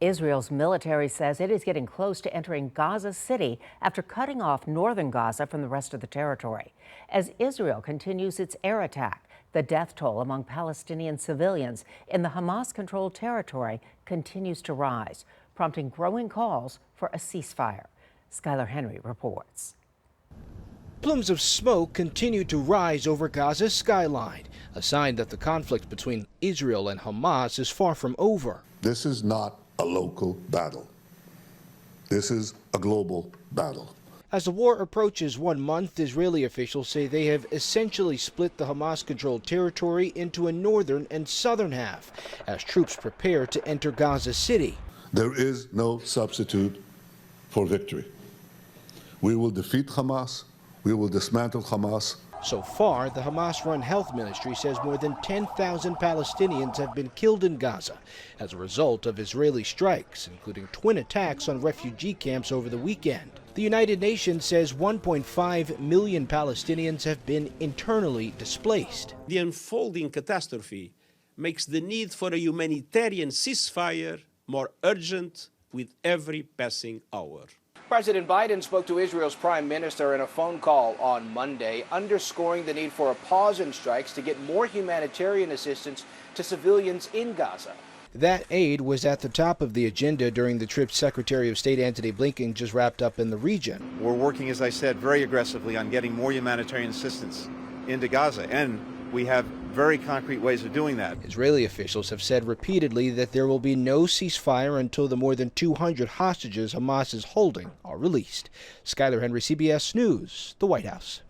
Israel's military says it is getting close to entering Gaza City after cutting off northern Gaza from the rest of the territory. As Israel continues its air attack, the death toll among Palestinian civilians in the Hamas-controlled territory continues to rise, prompting growing calls for a ceasefire. Skylar Henry reports. Plumes of smoke continue to rise over Gaza's skyline, a sign that the conflict between Israel and Hamas is far from over. This is not a local battle. This is a global battle. As the war approaches 1 month, Israeli officials say they have essentially split the Hamas-controlled territory into a northern and southern half as troops prepare to enter Gaza City. There is no substitute for victory. We will defeat Hamas. We will dismantle Hamas. So far, the Hamas-run health ministry says more than 10,000 Palestinians have been killed in Gaza as a result of Israeli strikes, including twin attacks on refugee camps over the weekend. The United Nations says 1.5 million Palestinians have been internally displaced. The unfolding catastrophe makes the need for a humanitarian ceasefire more urgent with every passing hour. President Biden spoke to Israel's prime minister in a phone call on Monday, underscoring the need for a pause in strikes to get more humanitarian assistance to civilians in Gaza. That aid was at the top of the agenda during the trip Secretary of State Antony Blinken just wrapped up in the region. We're working, as I said, very aggressively on getting more humanitarian assistance into Gaza, and we have very concrete ways of doing that. Israeli officials have said repeatedly that there will be no ceasefire until the more than 200 hostages Hamas is holding are released. Skylar Henry, CBS News, the White House.